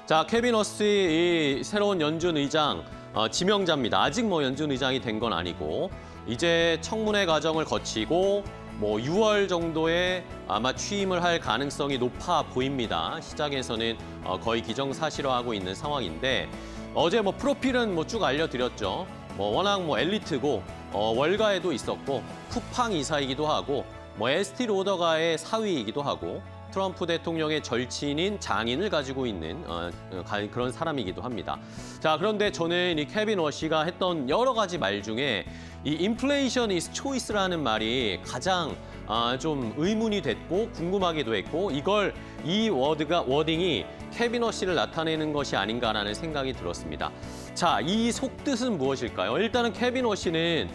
자, 케빈 워시 이 새로운 연준 의장 지명자입니다. 아직 뭐 연준 의장이 된 건 아니고 이제 청문회 과정을 거치고 뭐 6월 정도에 아마 취임을 할 가능성이 높아 보입니다. 시장에서는 거의 기정사실화하고 있는 상황인데 어제 뭐 프로필은 뭐 쭉 알려드렸죠. 뭐 워낙 뭐 엘리트고 월가에도 있었고 쿠팡 이사이기도 하고 뭐 에스티 로더가의 사위이기도 하고 트럼프 대통령의 절친인 장인을 가지고 있는 그런 사람이기도 합니다. 자, 그런데 저는 이 케빈 워시가 했던 여러 가지 말 중에 이 인플레이션 is choice라는 말이 가장 좀 의문이 됐고 궁금하기도 했고 이 워딩이 케빈 워시를 나타내는 것이 아닌가라는 생각이 들었습니다. 자, 이 속뜻은 무엇일까요? 일단은 케빈 워시는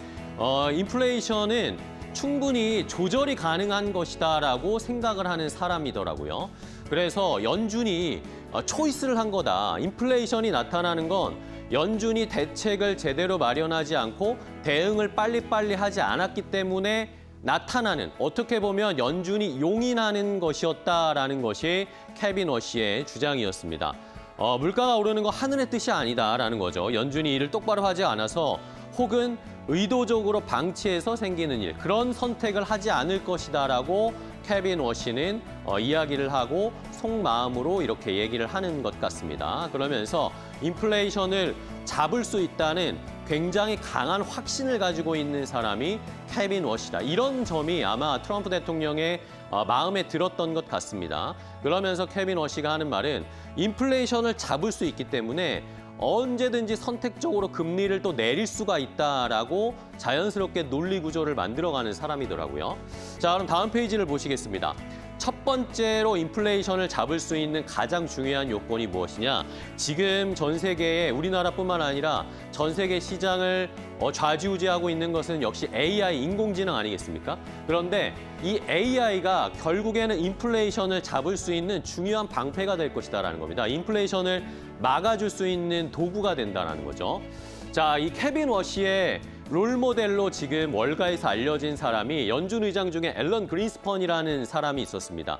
인플레이션은 충분히 조절이 가능한 것이다라고 생각을 하는 사람이더라고요. 그래서 연준이 초이스를 한 거다. 인플레이션이 나타나는 건 연준이 대책을 제대로 마련하지 않고 대응을 빨리빨리 하지 않았기 때문에 나타나는, 어떻게 보면 연준이 용인하는 것이었다라는 것이 케빈 워시의 주장이었습니다. 물가가 오르는 거 하늘의 뜻이 아니다라는 거죠. 연준이 일을 똑바로 하지 않아서 혹은 의도적으로 방치해서 생기는 일, 그런 선택을 하지 않을 것이다라고 케빈 워시는 이야기를 하고 속마음으로 이렇게 얘기를 하는 것 같습니다. 그러면서 인플레이션을 잡을 수 있다는 굉장히 강한 확신을 가지고 있는 사람이 케빈 워시다. 이런 점이 아마 트럼프 대통령의 마음에 들었던 것 같습니다. 그러면서 케빈 워시가 하는 말은 인플레이션을 잡을 수 있기 때문에 언제든지 선택적으로 금리를 또 내릴 수가 있다라고 자연스럽게 논리 구조를 만들어가는 사람이더라고요. 자, 그럼 다음 페이지를 보시겠습니다. 첫 번째로 인플레이션을 잡을 수 있는 가장 중요한 요건이 무엇이냐? 지금 전 세계에 우리나라뿐만 아니라 전 세계 시장을 좌지우지하고 있는 것은 역시 AI, 인공지능 아니겠습니까? 그런데 이 AI가 결국에는 인플레이션을 잡을 수 있는 중요한 방패가 될 것이다라는 겁니다. 인플레이션을 막아줄 수 있는 도구가 된다는 거죠. 자, 이 케빈 워시의 롤모델로 지금 월가에서 알려진 사람이 연준 의장 중에 앨런 그린스펀이라는 사람이 있었습니다.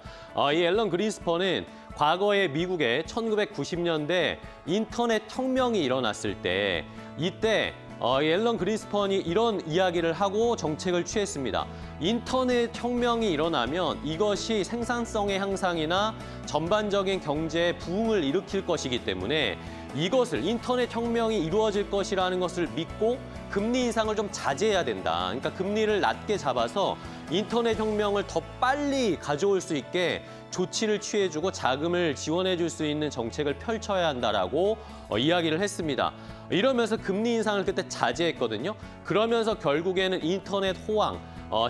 이 앨런 그린스펀은 과거에 미국에 1990년대 인터넷 혁명이 일어났을 때 이때 앨런 그린스펀이 이런 이야기를 하고 정책을 취했습니다. 인터넷 혁명이 일어나면 이것이 생산성의 향상이나 전반적인 경제의 부흥을 일으킬 것이기 때문에 이것을 인터넷 혁명이 이루어질 것이라는 것을 믿고 금리 인상을 좀 자제해야 된다. 그러니까 금리를 낮게 잡아서 인터넷 혁명을 더 빨리 가져올 수 있게 조치를 취해주고 자금을 지원해줄 수 있는 정책을 펼쳐야 한다라고 이야기를 했습니다. 이러면서 금리 인상을 그때 자제했거든요. 그러면서 결국에는 인터넷 호황,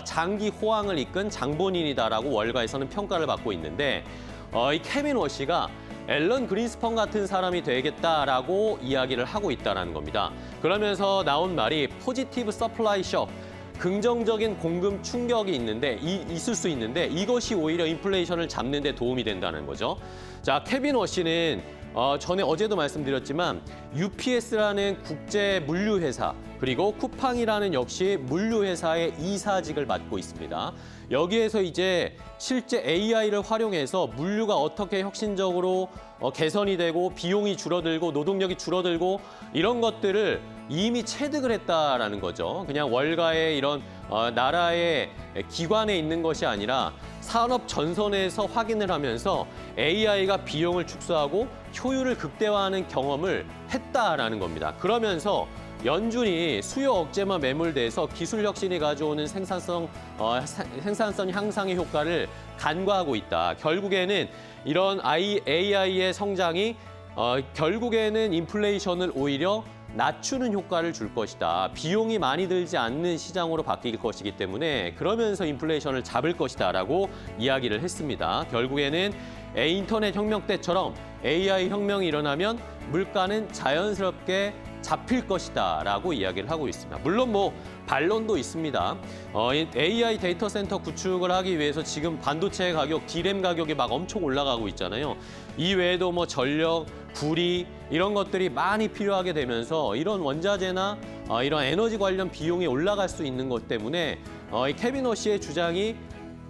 장기 호황을 이끈 장본인이다라고 월가에서는 평가를 받고 있는데 이 케빈 워시가 앨런 그린스펀 같은 사람이 되겠다라고 이야기를 하고 있다는 겁니다. 그러면서 나온 말이 포지티브 서플라이 쇼크, 긍정적인 공급 충격이 있을 수 있는데 이것이 오히려 인플레이션을 잡는 데 도움이 된다는 거죠. 자, 케빈 워시는 전에 어제도 말씀드렸지만 UPS라는 국제 물류회사 그리고 쿠팡이라는 역시 물류회사의 이사직을 맡고 있습니다. 여기에서 이제 실제 AI를 활용해서 물류가 어떻게 혁신적으로 개선이 되고 비용이 줄어들고 노동력이 줄어들고 이런 것들을 이미 체득을 했다라는 거죠. 그냥 월가의 이런 나라의 기관에 있는 것이 아니라 산업 전선에서 확인을 하면서 AI가 비용을 축소하고 효율을 극대화하는 경험을 했다라는 겁니다. 그러면서 연준이 수요 억제만 매몰돼서 기술 혁신이 가져오는 생산성 향상의 효과를 간과하고 있다. 결국에는 이런 AI의 성장이 결국에는 인플레이션을 오히려 낮추는 효과를 줄 것이다. 비용이 많이 들지 않는 시장으로 바뀔 것이기 때문에 그러면서 인플레이션을 잡을 것이다라고 이야기를 했습니다. 결국에는 인터넷 혁명 때처럼 AI 혁명이 일어나면 물가는 자연스럽게 잡힐 것이다라고 이야기를 하고 있습니다. 물론 뭐 반론도 있습니다. AI 데이터 센터 구축을 하기 위해서 지금 반도체 가격, D램 가격이 막 엄청 올라가고 있잖아요. 이 외에도 뭐 전력, 구리 이런 것들이 많이 필요하게 되면서 이런 원자재나 이런 에너지 관련 비용이 올라갈 수 있는 것 때문에 이 케빈 워시의 주장이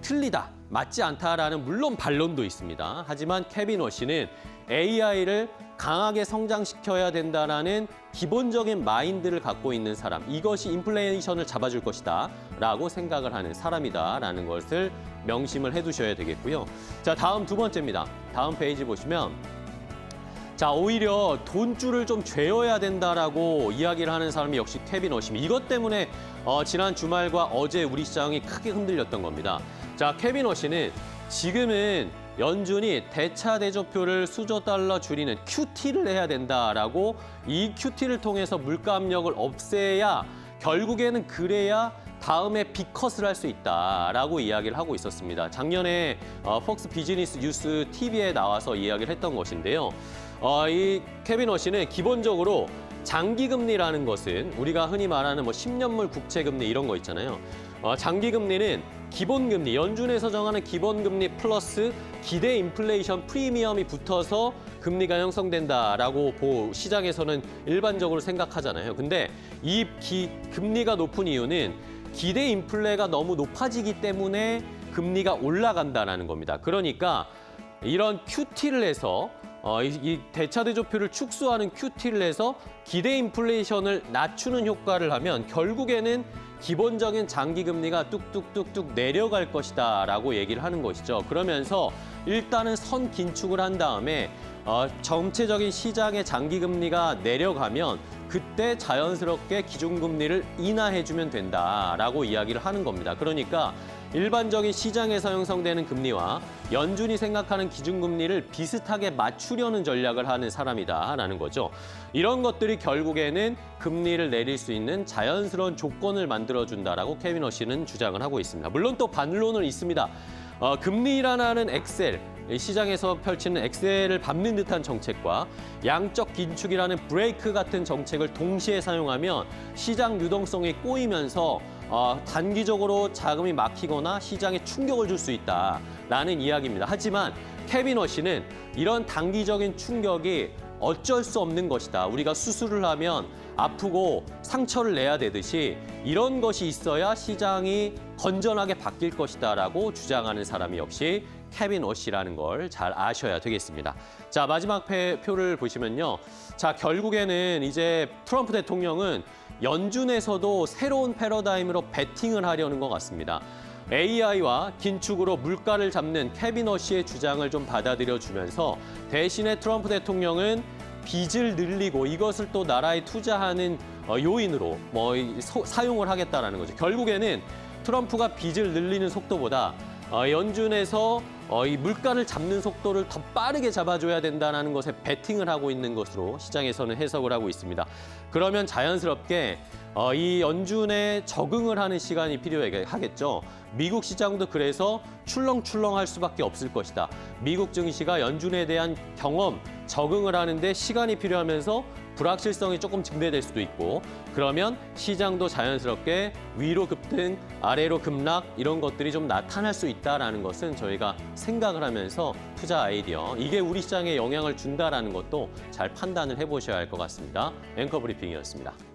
틀리다, 맞지 않다라는 물론 반론도 있습니다. 하지만 케빈 워시는 AI를 강하게 성장시켜야 된다라는 기본적인 마인드를 갖고 있는 사람, 이것이 인플레이션을 잡아줄 것이다 라고 생각을 하는 사람이다라는 것을 명심을 해두셔야 되겠고요. 자, 다음 두 번째입니다. 다음 페이지 보시면 자, 오히려 돈줄을 좀 죄어야 된다라고 이야기를 하는 사람이 역시 케빈 워시입니다. 이것 때문에 지난 주말과 어제 우리 시장이 크게 흔들렸던 겁니다. 자, 케빈 워시는 지금은 연준이 대차 대조표를 수조 달러 줄이는 QT를 해야 된다라고 이 QT를 통해서 물가 압력을 없애야 결국에는 그래야 다음에 빅컷을 할 수 있다라고 이야기를 하고 있었습니다. 작년에 폭스 비즈니스 뉴스 TV에 나와서 이야기를 했던 것인데요. 이 케빈 워시는 기본적으로 장기금리라는 것은 우리가 흔히 말하는 뭐 10년물 국채금리 이런 거 있잖아요. 장기금리는 기본금리, 연준에서 정하는 기본금리 플러스 기대 인플레이션 프리미엄이 붙어서 금리가 형성된다라고 시장에서는 일반적으로 생각하잖아요. 근데 이 금리가 높은 이유는 기대 인플레가 너무 높아지기 때문에 금리가 올라간다는 겁니다. 그러니까 이런 QT를 해서 이 대차 대조표를 축소하는 QT를 해서 기대 인플레이션을 낮추는 효과를 하면 결국에는 기본적인 장기 금리가 뚝뚝뚝뚝 내려갈 것이다라고 얘기를 하는 것이죠. 그러면서 일단은 선 긴축을 한 다음에 전체적인 시장의 장기 금리가 내려가면 그때 자연스럽게 기준금리를 인하해주면 된다라고 이야기를 하는 겁니다. 그러니까 일반적인 시장에서 형성되는 금리와 연준이 생각하는 기준금리를 비슷하게 맞추려는 전략을 하는 사람이다라는 거죠. 이런 것들이 결국에는 금리를 내릴 수 있는 자연스러운 조건을 만들어준다라고 케빈 워시는 주장을 하고 있습니다. 물론 또 반론은 있습니다. 금리 인하라는 엑셀, 시장에서 펼치는 엑셀을 밟는 듯한 정책과 양적 긴축이라는 브레이크 같은 정책을 동시에 사용하면 시장 유동성이 꼬이면서 단기적으로 자금이 막히거나 시장에 충격을 줄 수 있다라는 이야기입니다. 하지만 케빈 워시는 이런 단기적인 충격이 어쩔 수 없는 것이다. 우리가 수술을 하면 아프고 상처를 내야 되듯이 이런 것이 있어야 시장이 건전하게 바뀔 것이다라고 주장하는 사람이 역시 케빈 워시라는 걸 잘 아셔야 되겠습니다. 자, 마지막 표를 보시면요. 자, 결국에는 이제 트럼프 대통령은 연준에서도 새로운 패러다임으로 베팅을 하려는 것 같습니다. AI와 긴축으로 물가를 잡는 케빈 워시의 주장을 좀 받아들여주면서 대신에 트럼프 대통령은 빚을 늘리고 이것을 또 나라에 투자하는 요인으로 사용을 하겠다라는 거죠. 결국에는 트럼프가 빚을 늘리는 속도보다 연준에서 이 물가를 잡는 속도를 더 빠르게 잡아줘야 된다는 것에 베팅을 하고 있는 것으로 시장에서는 해석을 하고 있습니다. 그러면 자연스럽게 이 연준에 적응을 하는 시간이 필요하겠죠. 미국 시장도 그래서 출렁출렁할 수밖에 없을 것이다. 미국 증시가 연준에 대한 경험, 적응을 하는데 시간이 필요하면서 불확실성이 조금 증대될 수도 있고 그러면 시장도 자연스럽게 위로 급등, 아래로 급락 이런 것들이 좀 나타날 수 있다는 것은 저희가 생각을 하면서 투자 아이디어, 이게 우리 시장에 영향을 준다는 것도 잘 판단을 해보셔야 할 것 같습니다. 앵커 브리핑이었습니다.